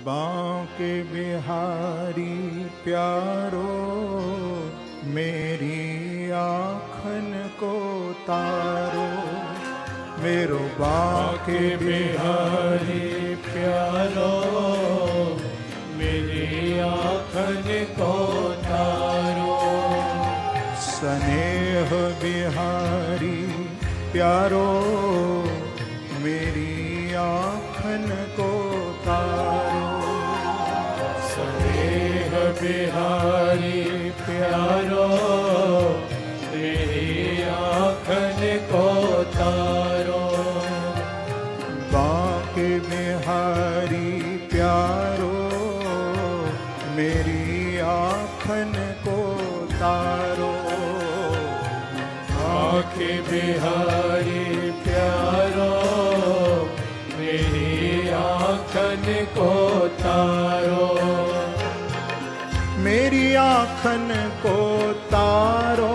बांके बिहारी प्यारो मेरी आँखन को तारो। मेरो बांके बिहारी प्यारो मेरी आँखन को तारो। स्नेह बिहारी प्यारो मेरी आँखन को तारो। स्नेह बिहारी प्यारो मेरी आँखन को तारो। बांके बिहारी प्यारो मेरी आँखन को तारो। बांके बिहारी प्यारो मेरी आँखन को तारो। मेरी आँखन को तारो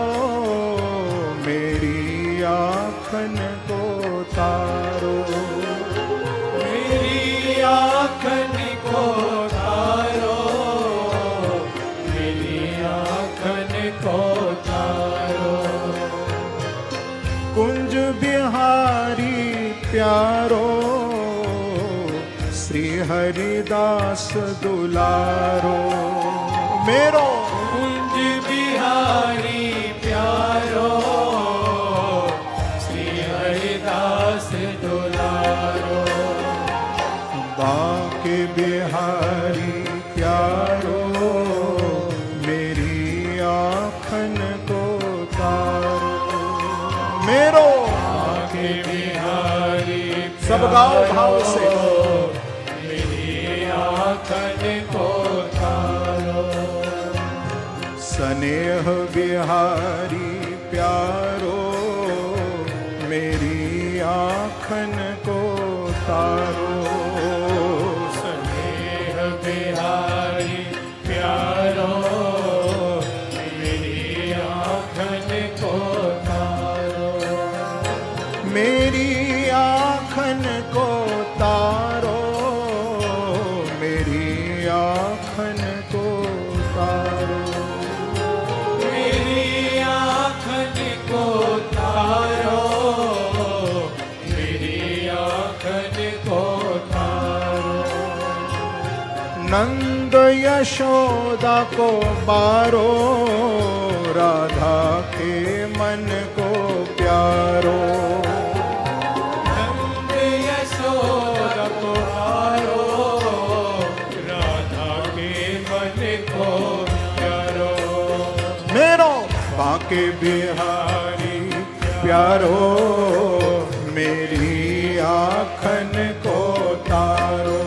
मेरी आँखन को तारो। मेरी आँखन को तारो। मेरी आँखन को तारो। कुंज बिहारी प्यारो श्री हरिदास दुलारो। मेरो कुंज बिहारी प्यारो श्री हरिदास दुलारो। बांके बिहारी प्यारो मेरी आँखन को तारो। मेरो बांके बिहारी सब गाओ भाव से। मेरी आँखन को तारो। स्नेह बिहारी प्यारो मेरी आँखन को तारो। स्नेह बिहारी प्यारो मेरी आँखन को तारो। मेरी आँखन को तारो मेरी आँखन को तारो। मेरी आँखन को तारो। मेरी आँखन को तारो। नंद यशोदा को बारो राधा के मन को प्यारो। नंद यशोदा को तारो। राधा के मन को प्यारो। मेरो बांके बिहारी प्यारो मेरी आँखन को तारो।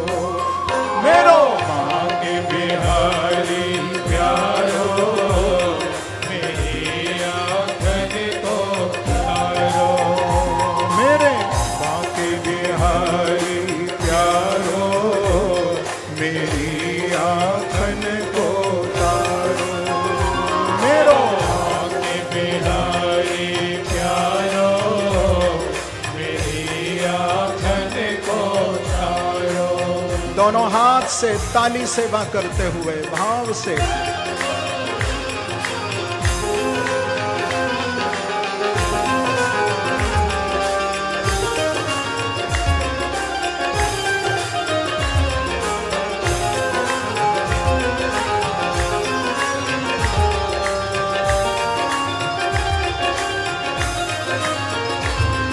मेरो बांके बिहारी प्यारो मेरी आँखन को तारो। मेरे बांके बिहारी प्यारो मेरी आँखन को तारो। मेरो बांके बिहारी प्यारो मेरी आँखन को तारो। दोनों हाथ से ताली सेवा करते हुए भाव से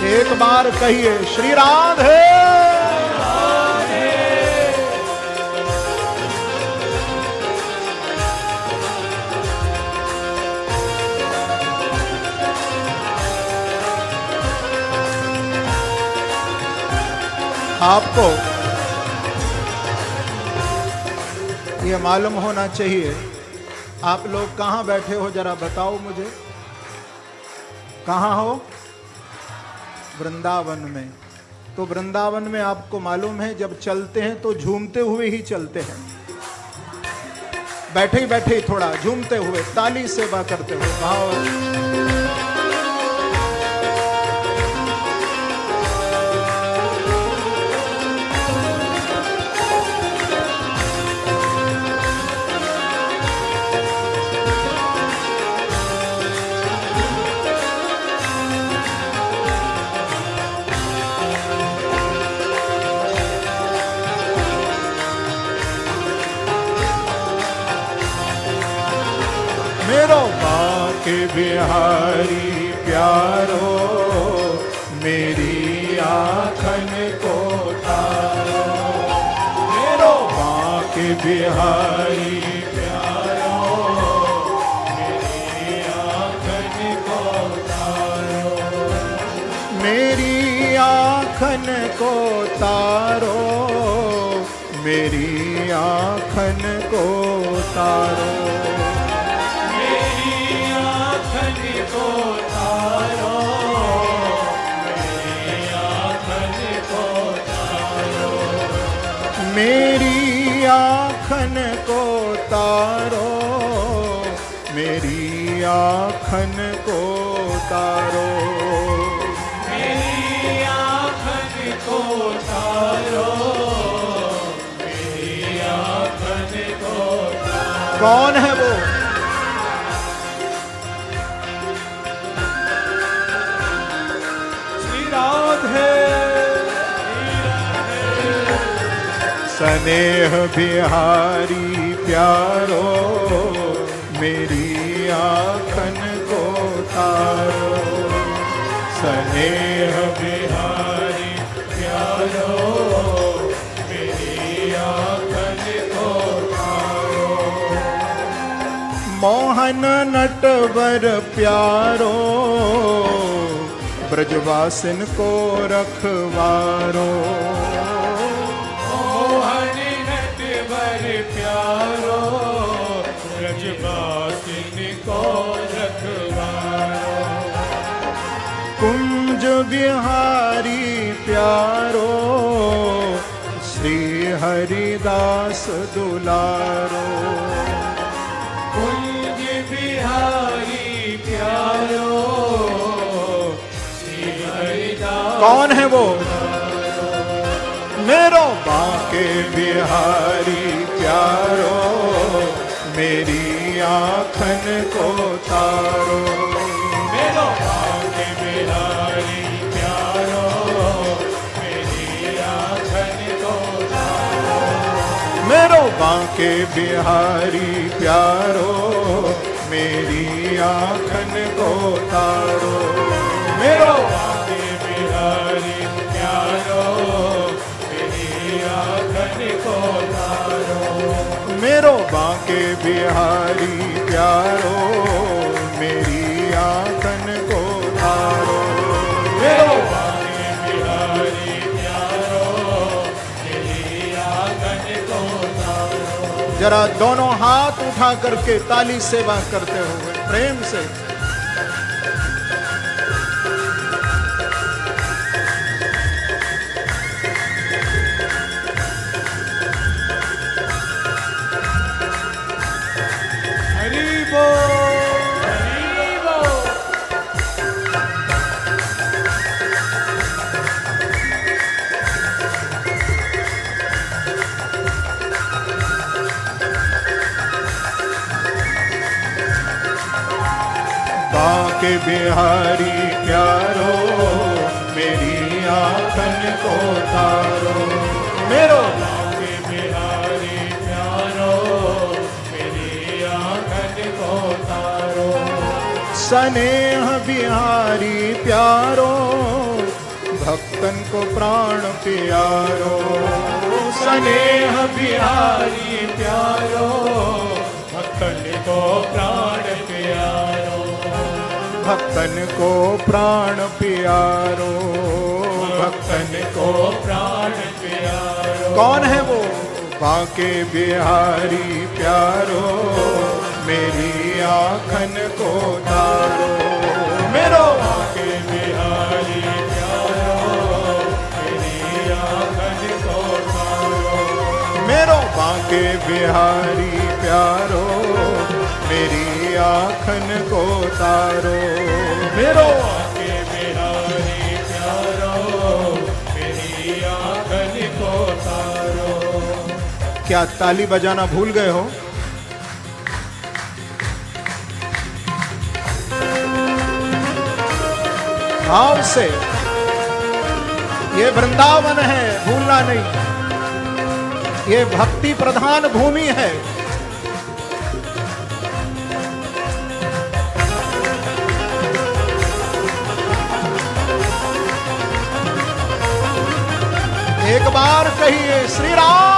एक बार कहिए श्री राधे। आपको ये मालूम होना चाहिए आप लोग कहाँ बैठे हो, जरा बताओ मुझे। कहाँ हो? वृंदावन में। तो वृंदावन में आपको मालूम है जब चलते हैं तो झूमते हुए ही चलते हैं। बैठे ही बैठे थोड़ा झूमते हुए ताली सेवा करते हुए भाव। मेरो बांके बिहारी प्यारो मेरी आँखन को तारो। मेरो बांके बिहारी प्यारो मेरी आँखन को तारो। मेरी आँखन को तारो मेरी आँखन को तारो। मेरी आँखन को तारो मेरी आँखन को तारो। मेरी आँखन को तारो मेरी आँखन को तारो। मेरी आँखन को तारो मेरी आँखन को तारो। कौन है वो? श्री राधे स्नेह बिहारी प्यारो मेरी आँखन को तारो। स्नेह बिहारी प्यारो मेरी आँखन को तारो। मोहन नटवर प्यारो ब्रजवासिन को रखवारो। मोहन नटवर प्यारो ब्रजवासिन को रखवारो। कुंज बिहारी प्यारो श्री हरिदास दुलारो। कुंज बिहारी प्यारो श्री हरिदास। कौन है वो? मेरो बांके बिहारी प्यारो मेरी आँखन को तारो। मेरो बांके बिहारी प्यारो मेरी आँखन को तारो। मेरो बांके बिहारी प्यारो मेरी आँखन को तारो। मेरो बांके बिहारी प्यारो मेरी आँखन को तारो। मेरो बांके बिहारी प्यारो मेरी आँखन को तारो। मेरो बांके बिहारी प्यारो मेरी आँखन को तारो। जरा दोनों हाथ उठा करके ताली सेवा करते हुए प्रेम से हरि बोल हरि बोल। बांके बिहारी प्यारो मेरी आँखन को तारो। मेरो बांके बिहारी प्यारो मेरी आँखन को तारो। स्नेह बिहारी प्यारो भक्तन को प्राण प्यारो। स्नेह बिहारी प्यारो भक्तन को प्राण प्यारो। भक्तन को प्राण प्यारो। भक्तन को प्राण प्यारो। कौन है वो? बांके बिहारी प्यारो मेरी आँखन को तारो। मेरो बांके बिहारी प्यारो मेरी आँखन को तारो। मेरो बांके बिहारी प्यारो मेरी आँखन को तारो। मेरो बांके बिहारी प्यारो मेरी आँखन को तारो। क्या ताली बजाना भूल गए हो? भाव से। ये वृंदावन है, भूलना नहीं। ये भक्ति प्रधान भूमि है। एक बार कहिए श्री राम।